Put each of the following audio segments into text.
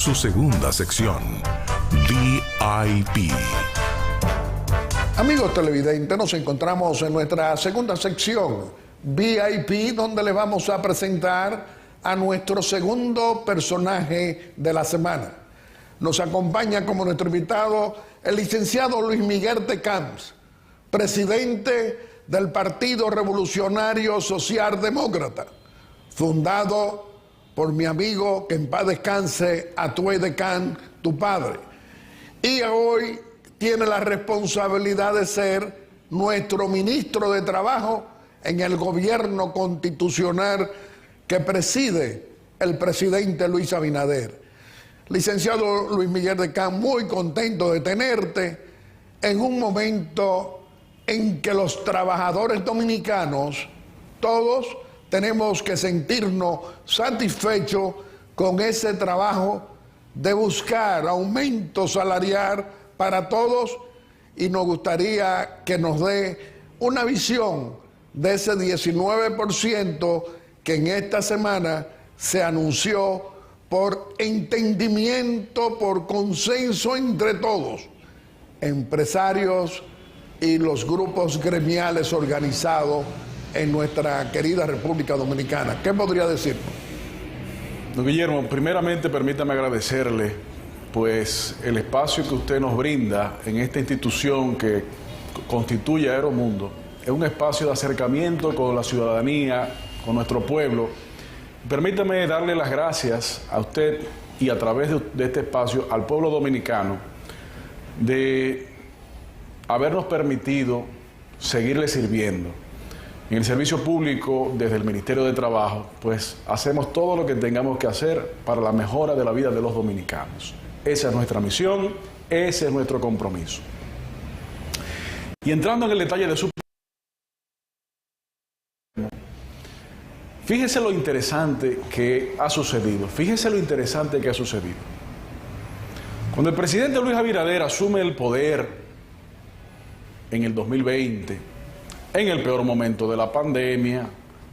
Su segunda sección, VIP. Amigos televidentes, nos encontramos en nuestra segunda sección, VIP, donde le vamos a presentar a nuestro segundo personaje de la semana. Nos acompaña como nuestro invitado el licenciado Luis Miguel de Camps, presidente del Partido Revolucionario Socialdemócrata, fundado por mi amigo, que en paz descanse, Atuey de Camps, tu padre. Y hoy tiene la responsabilidad de ser nuestro ministro de Trabajo en el gobierno constitucional que preside el presidente Luis Abinader. Licenciado Luis Miguel de Camps, muy contento de tenerte en un momento en que los trabajadores dominicanos, todos tenemos que sentirnos satisfechos con ese trabajo de buscar aumento salarial para todos, y nos gustaría que nos dé una visión de ese 19% que en esta semana se anunció por entendimiento, por consenso entre todos, empresarios y los grupos gremiales organizados en nuestra querida República Dominicana. ¿Qué podría decir? Don Guillermo, primeramente permítame agradecerle pues el espacio que usted nos brinda en esta institución que constituye Aeromundo. Es un espacio de acercamiento con la ciudadanía, con nuestro pueblo. Permítame darle las gracias a usted y a través de este espacio al pueblo dominicano de habernos permitido seguirle sirviendo. En el servicio público, desde el Ministerio de Trabajo, pues hacemos todo lo que tengamos que hacer para la mejora de la vida de los dominicanos. Esa es nuestra misión, ese es nuestro compromiso. Y entrando en el detalle de su... Fíjese lo interesante que ha sucedido, Cuando el presidente Luis Abinader asume el poder en el 2020, en el peor momento de la pandemia,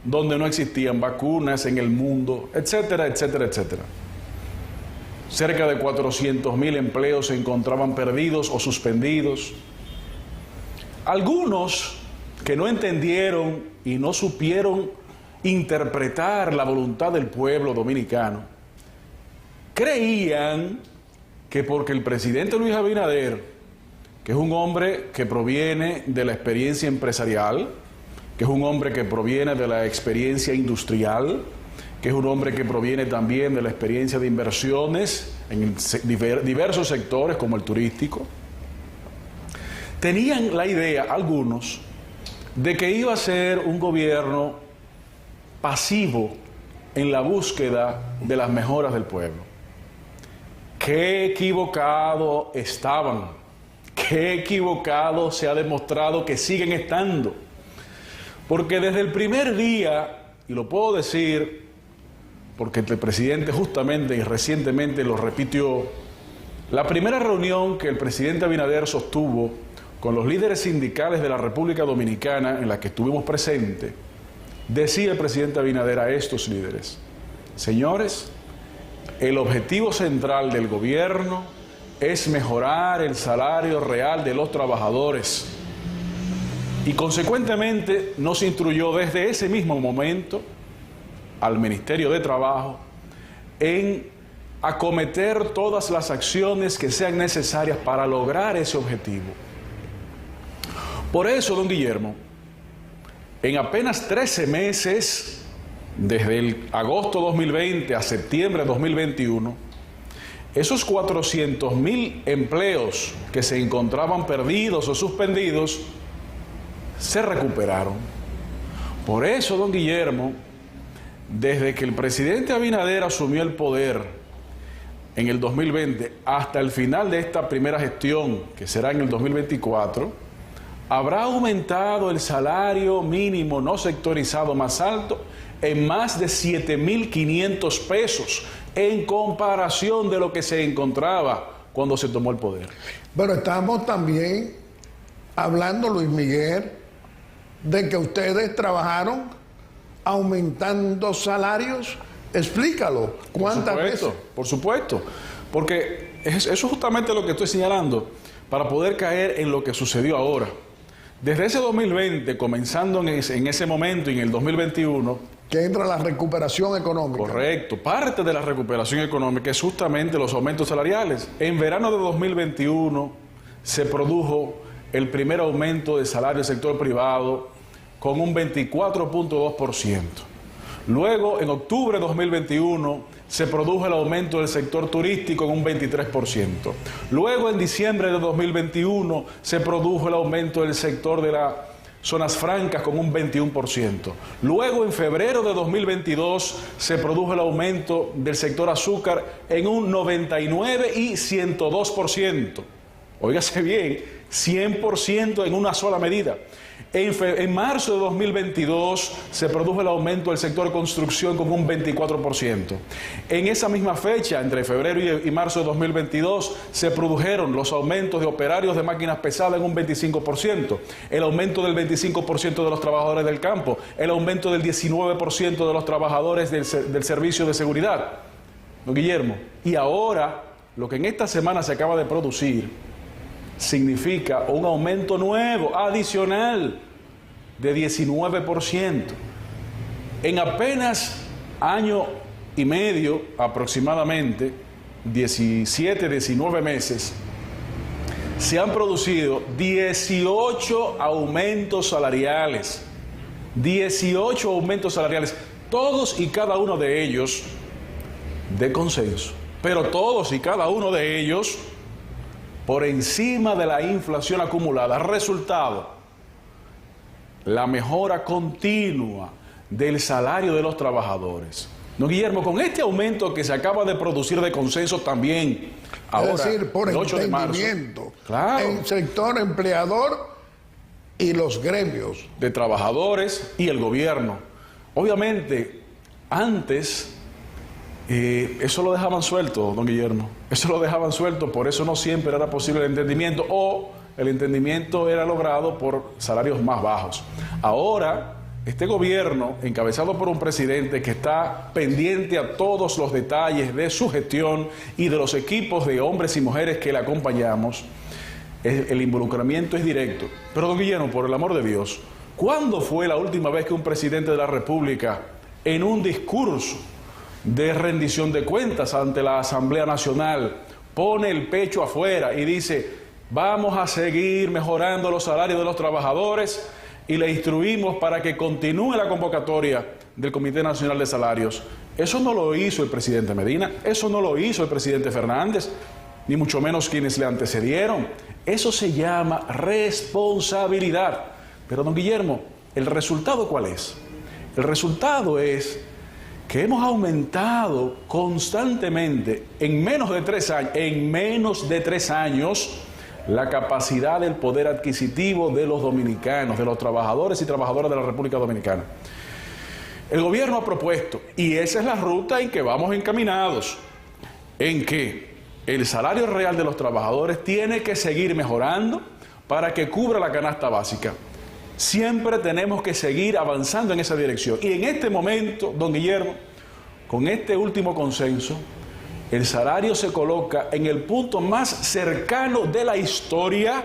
donde no existían vacunas en el mundo, etcétera, etcétera, etcétera. Cerca de 400.000 empleos se encontraban perdidos o suspendidos. Algunos que no entendieron y no supieron interpretar la voluntad del pueblo dominicano, creían que porque el presidente Luis Abinader, que es un hombre que proviene de la experiencia empresarial, que es un hombre que proviene de la experiencia industrial, que es un hombre que proviene también de la experiencia de inversiones en diversos sectores como el turístico, tenían la idea, algunos, de que iba a ser un gobierno pasivo en la búsqueda de las mejoras del pueblo. Qué equivocado estaban, qué equivocado se ha demostrado que siguen estando. Porque desde el primer día, y lo puedo decir porque el presidente justamente y recientemente lo repitió, la primera reunión que el presidente Abinader sostuvo con los líderes sindicales de la República Dominicana, en la que estuvimos presentes, decía el presidente Abinader a estos líderes: señores, el objetivo central del gobierno es mejorar el salario real de los trabajadores. Y consecuentemente nos instruyó desde ese mismo momento al Ministerio de Trabajo en acometer todas las acciones que sean necesarias para lograr ese objetivo. Por eso, don Guillermo, en apenas 13 meses, desde el agosto 2020 a septiembre 2021, esos 400.000 empleos que se encontraban perdidos o suspendidos se recuperaron. Por eso, don Guillermo, desde que el presidente Abinader asumió el poder en el 2020 hasta el final de esta primera gestión, que será en el 2024, habrá aumentado el salario mínimo no sectorizado más alto en más de 7.500 pesos en comparación de lo que se encontraba cuando se tomó el poder. Pero estamos también hablando, Luis Miguel, de que ustedes trabajaron aumentando salarios. Explícalo. ¿Cuántas veces? Por supuesto. Porque eso es justamente lo que estoy señalando, para poder caer en lo que sucedió ahora. Desde ese 2020, comenzando en ese momento y en el 2021... que entra la recuperación económica. Correcto. Parte de la recuperación económica es justamente los aumentos salariales. En verano de 2021 se produjo el primer aumento de salario del sector privado con un 24.2%. Luego, en octubre de 2021, se produjo el aumento del sector turístico en un 23%. Luego, en diciembre de 2021, se produjo el aumento del sector de las zonas francas con un 21%. Luego, en febrero de 2022, se produjo el aumento del sector azúcar en un 99% y 102%. Óigase bien, 100% en una sola medida. En marzo de 2022 se produjo el aumento del sector construcción con un 24%. En esa misma fecha, entre febrero y marzo de 2022, se produjeron los aumentos de operarios de máquinas pesadas en un 25%, el aumento del 25% de los trabajadores del campo, el aumento del 19% de los trabajadores del servicio de seguridad. Don Guillermo, y ahora lo que en esta semana se acaba de producir significa un aumento nuevo, adicional, de 19%. En apenas año y medio, aproximadamente, 17, 19 meses, se han producido 18 aumentos salariales. 18 aumentos salariales, todos y cada uno de ellos de consenso, pero todos y cada uno de ellos por encima de la inflación acumulada. Resultado, la mejora continua del salario de los trabajadores. Don Guillermo, con este aumento que se acaba de producir de consenso también, ahora, es decir, por el 8 de marzo, claro, el sector empleador y los gremios de trabajadores y el gobierno. Obviamente, antes eso lo dejaban suelto, don Guillermo. Eso lo dejaban suelto, por eso no siempre era posible el entendimiento, o el entendimiento era logrado por salarios más bajos. Ahora, este gobierno, encabezado por un presidente que está pendiente a todos los detalles de su gestión y de los equipos de hombres y mujeres que le acompañamos, el involucramiento es directo. Pero, don Guillermo, por el amor de Dios, ¿cuándo fue la última vez que un presidente de la República, en un discurso de rendición de cuentas ante la Asamblea Nacional, pone el pecho afuera y dice: vamos a seguir mejorando los salarios de los trabajadores y le instruimos para que continúe la convocatoria del Comité Nacional de Salarios? Eso no lo hizo el presidente Medina, eso no lo hizo el presidente Fernández, ni mucho menos quienes le antecedieron. Eso se llama responsabilidad. Pero, don Guillermo, ¿el resultado cuál es? El resultado es que hemos aumentado constantemente en menos de 3 años, la capacidad del poder adquisitivo de los dominicanos, de los trabajadores y trabajadoras de la República Dominicana. El gobierno ha propuesto, y esa es la ruta en que vamos encaminados, en que el salario real de los trabajadores tiene que seguir mejorando para que cubra la canasta básica. Siempre tenemos que seguir avanzando en esa dirección. Y en este momento, don Guillermo, con este último consenso, el salario se coloca en el punto más cercano de la historia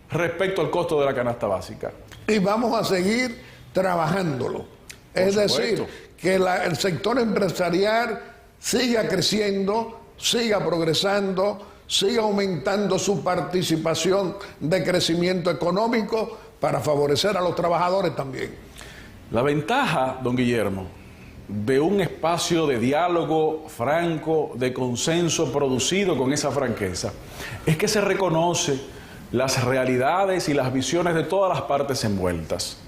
respecto al costo de la canasta básica. Y vamos a seguir trabajándolo. Es decir, que el sector empresarial siga creciendo, siga progresando, siga aumentando su participación de crecimiento económico para favorecer a los trabajadores también. La ventaja, don Guillermo, de un espacio de diálogo franco, de consenso producido con esa franqueza, es que se reconoce las realidades y las visiones de todas las partes envueltas.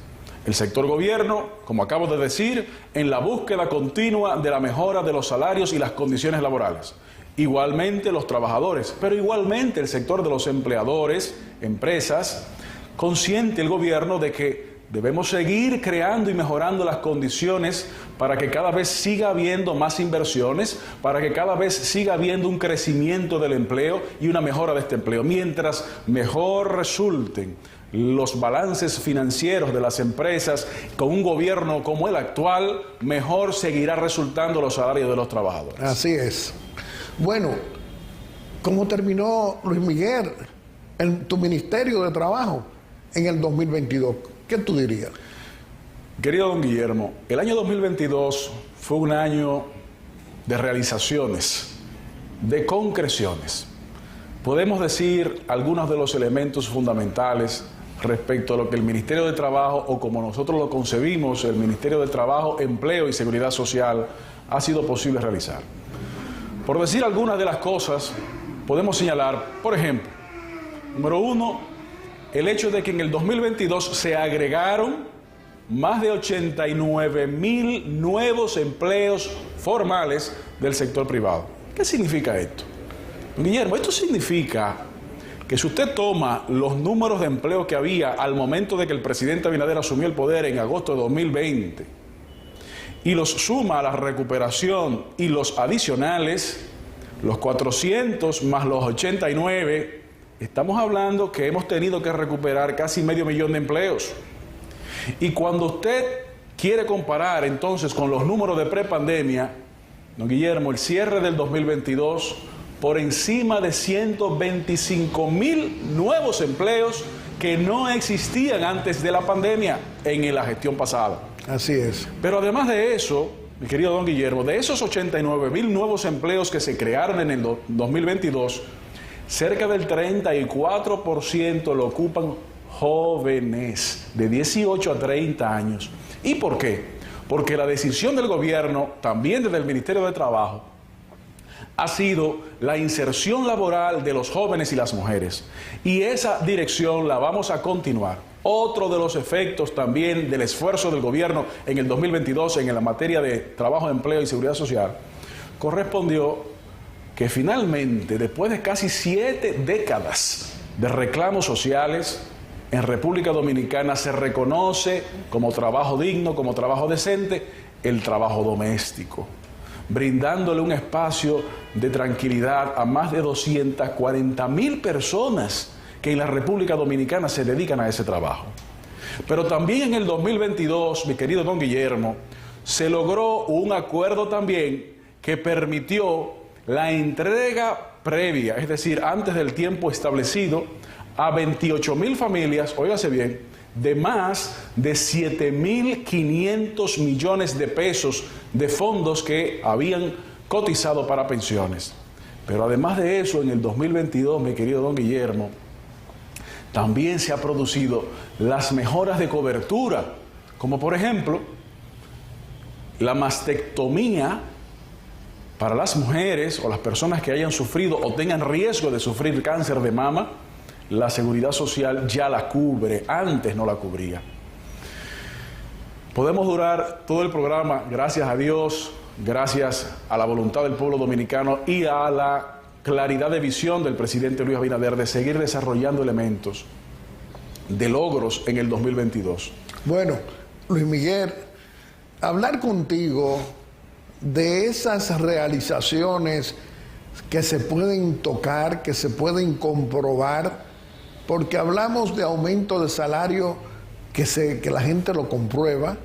El sector gobierno, como acabo de decir, en la búsqueda continua de la mejora de los salarios y las condiciones laborales. Igualmente los trabajadores, pero igualmente el sector de los empleadores, empresas, consciente el gobierno de que debemos seguir creando y mejorando las condiciones para que cada vez siga habiendo más inversiones, para que cada vez siga habiendo un crecimiento del empleo y una mejora de este empleo. Mientras mejor resulten los balances financieros de las empresas con un gobierno como el actual, mejor seguirá resultando los salarios de los trabajadores. Así es. Bueno, ¿cómo terminó, Luis Miguel, tu Ministerio de Trabajo en el 2022? ¿Qué tú dirías? Querido don Guillermo, el año 2022 fue un año de realizaciones, de concreciones. Podemos decir algunos de los elementos fundamentales respecto a lo que el Ministerio de Trabajo, o como nosotros lo concebimos, el Ministerio de Trabajo, Empleo y Seguridad Social, ha sido posible realizar. Por decir algunas de las cosas, podemos señalar, por ejemplo, número uno, el hecho de que en el 2022 se agregaron más de 89,000 nuevos empleos formales del sector privado. ¿Qué significa esto? Guillermo, esto significa que si usted toma los números de empleo que había al momento de que el presidente Abinader asumió el poder en agosto de 2020 y los suma a la recuperación y los adicionales, los 400 más los 89, estamos hablando que hemos tenido que recuperar casi 500,000 de empleos. Y cuando usted quiere comparar entonces con los números de prepandemia, don Guillermo, el cierre del 2022, por encima de 125,000 nuevos empleos que no existían antes de la pandemia en la gestión pasada. Así es. Pero además de eso, mi querido don Guillermo, de esos 89,000 nuevos empleos que se crearon en el 2022, cerca del 34% lo ocupan jóvenes de 18 a 30 años. ¿Y por qué? Porque la decisión del gobierno, también desde el Ministerio de Trabajo, ha sido la inserción laboral de los jóvenes y las mujeres. Y esa dirección la vamos a continuar. Otro de los efectos también del esfuerzo del gobierno en el 2022 en la materia de trabajo, empleo y seguridad social, correspondió que finalmente, después de casi 7 décadas de reclamos sociales, en República Dominicana se reconoce como trabajo digno, como trabajo decente, el trabajo doméstico, brindándole un espacio de tranquilidad a más de 240,000 personas que en la República Dominicana se dedican a ese trabajo. Pero también en el 2022, mi querido don Guillermo, se logró un acuerdo también que permitió la entrega previa, es decir, antes del tiempo establecido, a 28,000 familias, óigase bien, de más de 7,500 millones de pesos de fondos que habían cotizado para pensiones. Pero además de eso, en el 2022, mi querido don Guillermo, también se ha producido las mejoras de cobertura, como por ejemplo, la mastectomía para las mujeres o las personas que hayan sufrido o tengan riesgo de sufrir cáncer de mama. La Seguridad Social ya la cubre, antes no la cubría. Podemos durar todo el programa, gracias a Dios, gracias a la voluntad del pueblo dominicano y a la claridad de visión del presidente Luis Abinader de seguir desarrollando elementos de logros en el 2022. Bueno, Luis Miguel, hablar contigo de esas realizaciones que se pueden tocar, que se pueden comprobar, porque hablamos de aumento de salario que la gente lo comprueba,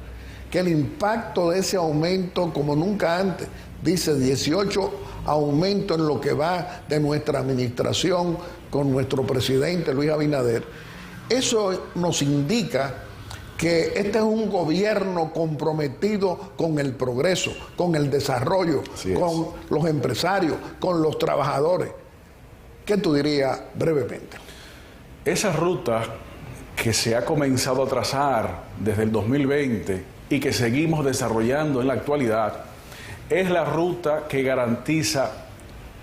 que el impacto de ese aumento, como nunca antes, dice 18 aumento en lo que va de nuestra administración con nuestro presidente Luis Abinader. Eso nos indica que este es un gobierno comprometido con el progreso, con el desarrollo, con los empresarios, con los trabajadores. ¿Qué tú dirías brevemente? Esa ruta que se ha comenzado a trazar desde el 2020 y que seguimos desarrollando en la actualidad es la ruta que garantiza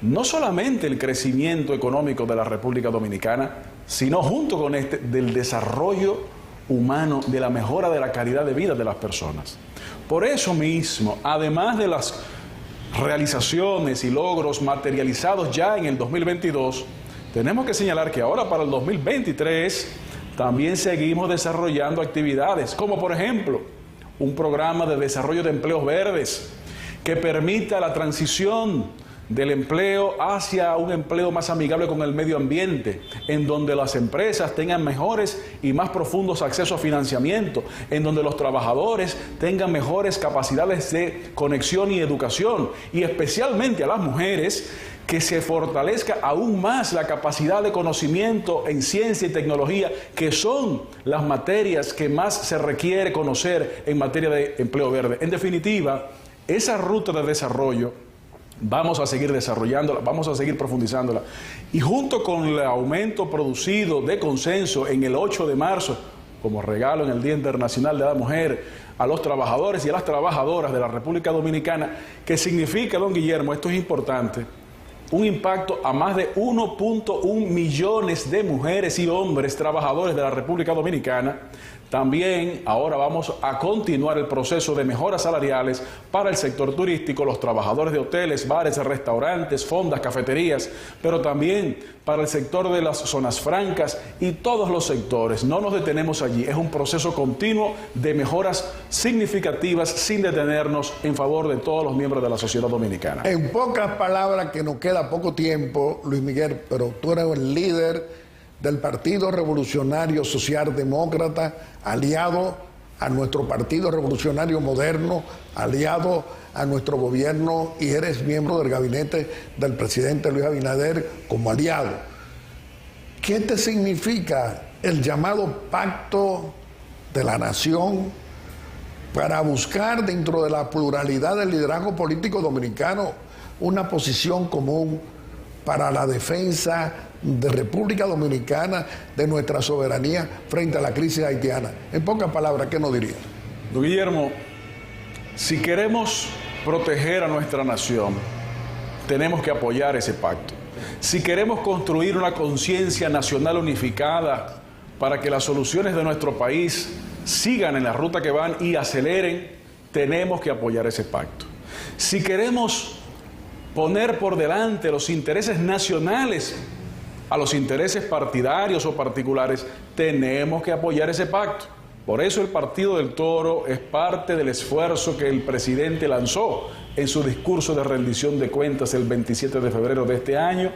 no solamente el crecimiento económico de la República Dominicana, sino junto con del desarrollo humano, de la mejora de la calidad de vida de las personas. Por eso mismo, además de las realizaciones y logros materializados ya en el 2022, tenemos que señalar que ahora para el 2023 también seguimos desarrollando actividades, como por ejemplo un programa de desarrollo de empleos verdes que permita la transición del empleo hacia un empleo más amigable con el medio ambiente, en donde las empresas tengan mejores y más profundos accesos a financiamiento, en donde los trabajadores tengan mejores capacidades de conexión y educación, y especialmente a las mujeres que se fortalezca aún más la capacidad de conocimiento en ciencia y tecnología, que son las materias que más se requiere conocer en materia de empleo verde. En definitiva, esa ruta de desarrollo vamos a seguir desarrollándola, vamos a seguir profundizándola. Y junto con el aumento producido de consenso en el 8 de marzo, como regalo en el Día Internacional de la Mujer, a los trabajadores y a las trabajadoras de la República Dominicana, que significa, don Guillermo, esto es importante, un impacto a más de 1.1 millones de mujeres y hombres trabajadores de la República Dominicana. También ahora vamos a continuar el proceso de mejoras salariales para el sector turístico, los trabajadores de hoteles, bares, restaurantes, fondas, cafeterías, pero también para el sector de las zonas francas y todos los sectores. No nos detenemos allí, es un proceso continuo de mejoras significativas sin detenernos en favor de todos los miembros de la sociedad dominicana. En pocas palabras, que nos queda poco tiempo, Luis Miguel, pero tú eres el líder del Partido Revolucionario Socialdemócrata, aliado a nuestro Partido Revolucionario Moderno, aliado a nuestro gobierno, y eres miembro del gabinete del presidente Luis Abinader como aliado. ¿Qué te significa el llamado Pacto de la Nación para buscar dentro de la pluralidad del liderazgo político dominicano una posición común para la defensa de República Dominicana, de nuestra soberanía frente a la crisis haitiana? En pocas palabras, ¿qué nos diría? Don Guillermo, si queremos proteger a nuestra nación, tenemos que apoyar ese pacto. Si queremos construir una conciencia nacional unificada para que las soluciones de nuestro país sigan en la ruta que van y aceleren, tenemos que apoyar ese pacto. Si queremos poner por delante los intereses nacionales a los intereses partidarios o particulares, tenemos que apoyar ese pacto. Por eso el Partido del Toro es parte del esfuerzo que el presidente lanzó en su discurso de rendición de cuentas el 27 de febrero de este año,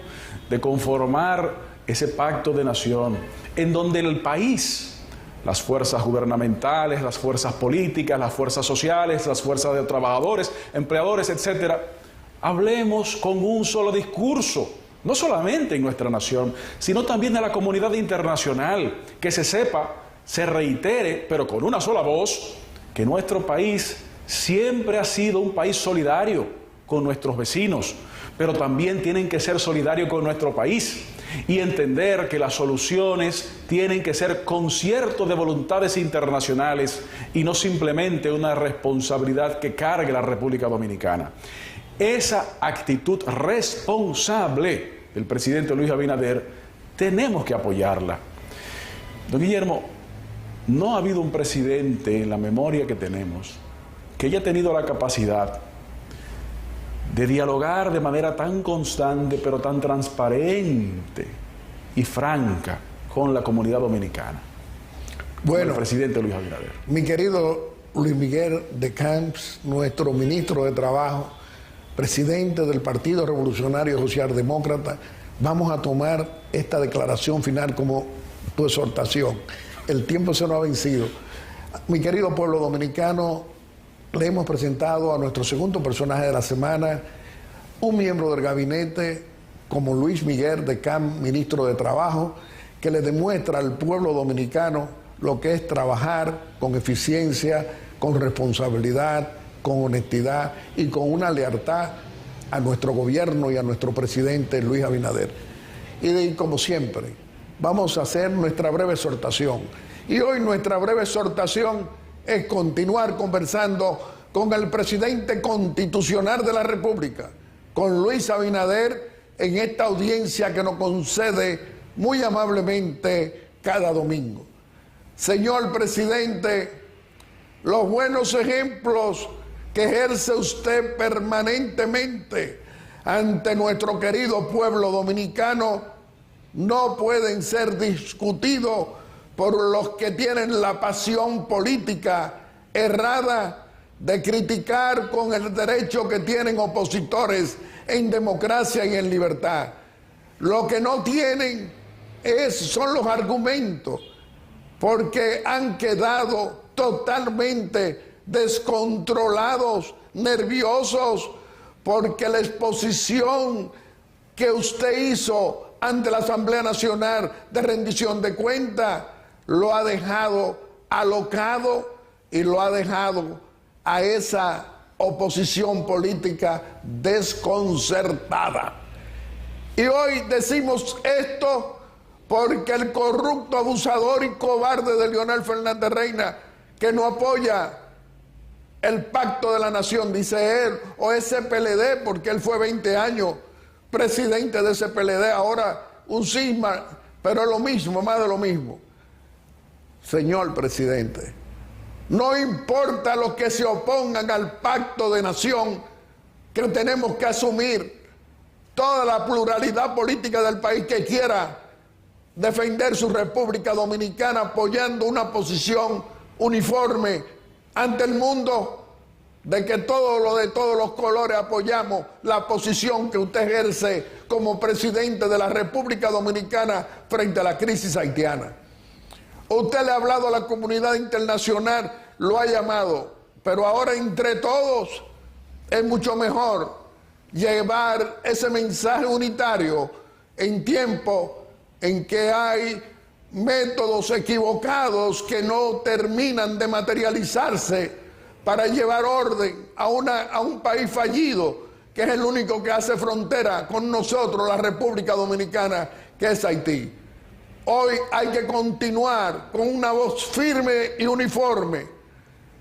de conformar ese pacto de nación, en donde el país, las fuerzas gubernamentales, las fuerzas políticas, las fuerzas sociales, las fuerzas de trabajadores, empleadores, etcétera, hablemos con un solo discurso, no solamente en nuestra nación, sino también en la comunidad internacional, que se sepa, se reitere, pero con una sola voz, que nuestro país siempre ha sido un país solidario con nuestros vecinos, pero también tienen que ser solidarios con nuestro país y entender que las soluciones tienen que ser concierto de voluntades internacionales y no simplemente una responsabilidad que cargue la República Dominicana. Esa actitud responsable del presidente Luis Abinader tenemos que apoyarla. Don Guillermo, no ha habido un presidente en la memoria que tenemos que haya tenido la capacidad de dialogar de manera tan constante, pero tan transparente y franca con la comunidad dominicana. Bueno, el presidente Luis Abinader. Mi querido Luis Miguel de Camps, nuestro ministro de Trabajo, presidente del Partido Revolucionario Socialdemócrata, vamos a tomar esta declaración final como tu exhortación. El tiempo se nos ha vencido. Mi querido pueblo dominicano, le hemos presentado a nuestro segundo personaje de la semana, un miembro del gabinete como Luis Miguel de Camps, ministro de Trabajo, que le demuestra al pueblo dominicano lo que es trabajar con eficiencia, con responsabilidad, con honestidad y con una lealtad a nuestro gobierno y a nuestro presidente Luis Abinader. Y como siempre, vamos a hacer nuestra breve exhortación. Y hoy nuestra breve exhortación es continuar conversando con el presidente constitucional de la República, con Luis Abinader, en esta audiencia que nos concede muy amablemente cada domingo. Señor presidente, los buenos ejemplos que ejerce usted permanentemente ante nuestro querido pueblo dominicano no pueden ser discutidos por los que tienen la pasión política errada de criticar con el derecho que tienen opositores en democracia y en libertad. Lo que no tienen son los argumentos, porque han quedado totalmente descontrolados, nerviosos, porque la exposición que usted hizo ante la Asamblea Nacional de rendición de cuentas lo ha dejado alocado y lo ha dejado a esa oposición política desconcertada. Y hoy decimos esto porque el corrupto, abusador y cobarde de Leonel Fernández Reina, que no apoya el pacto de la nación, dice él, o ese PLD, porque él fue 20 años presidente de ese PLD, ahora un cisma, pero es lo mismo, más de lo mismo. Señor presidente, no importa los que se opongan al pacto de nación, que tenemos que asumir toda la pluralidad política del país que quiera defender su República Dominicana apoyando una posición uniforme ante el mundo, de que todos los de todos los colores apoyamos la posición que usted ejerce como presidente de la República Dominicana frente a la crisis haitiana. Usted le ha hablado a la comunidad internacional, lo ha llamado, pero ahora entre todos es mucho mejor llevar ese mensaje unitario en tiempo en que hay métodos equivocados que no terminan de materializarse para llevar orden a un país fallido, que es el único que hace frontera con nosotros, la República Dominicana, que es Haití. Hoy hay que continuar con una voz firme y uniforme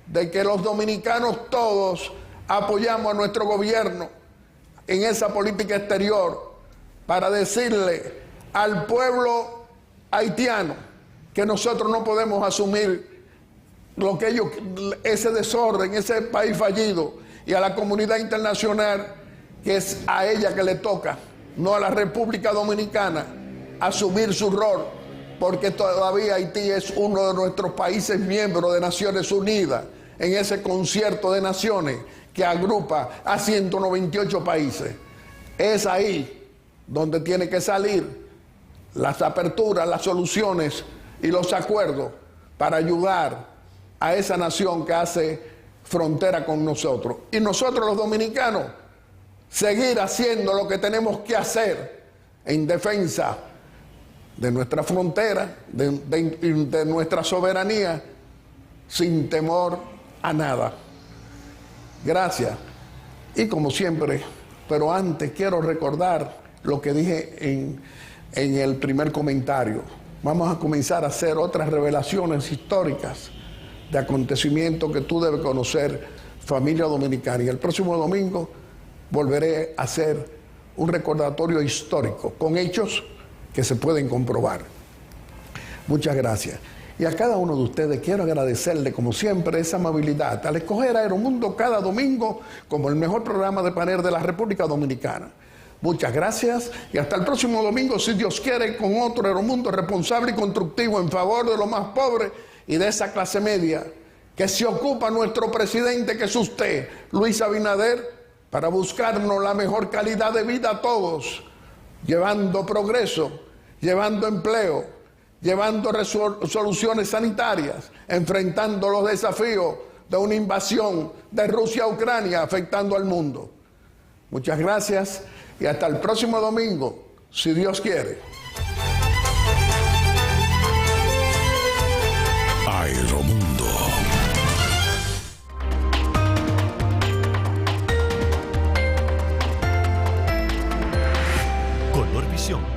de que los dominicanos todos apoyamos a nuestro gobierno en esa política exterior para decirle al pueblo haitiano que nosotros no podemos asumir lo que ellos, ese desorden, ese país fallido, y a la comunidad internacional que es a ella que le toca, no a la República Dominicana, asumir su rol, porque todavía Haití es uno de nuestros países miembros de Naciones Unidas, en ese concierto de naciones que agrupa a 198 países. Es ahí donde tiene que salir las aperturas, las soluciones y los acuerdos para ayudar a esa nación que hace frontera con nosotros. Y nosotros los dominicanos seguir haciendo lo que tenemos que hacer en defensa de nuestra frontera, de nuestra soberanía, sin temor a nada. Gracias. Y como siempre, pero antes quiero recordar lo que dije en el primer comentario. Vamos a comenzar a hacer otras revelaciones históricas de acontecimientos que tú debes conocer, familia dominicana. Y el próximo domingo volveré a hacer un recordatorio histórico con hechos que se pueden comprobar. Muchas gracias. Y a cada uno de ustedes quiero agradecerle, como siempre, esa amabilidad al escoger Aeromundo cada domingo como el mejor programa de panel de la República Dominicana. Muchas gracias y hasta el próximo domingo, si Dios quiere, con otro Aeromundo responsable y constructivo en favor de los más pobres y de esa clase media que se ocupa nuestro presidente, que es usted, Luis Abinader, para buscarnos la mejor calidad de vida a todos, llevando progreso, llevando empleo, llevando soluciones sanitarias, enfrentando los desafíos de una invasión de Rusia a Ucrania afectando al mundo. Muchas gracias y hasta el próximo domingo, si Dios quiere. Aeromundo. Color Visión.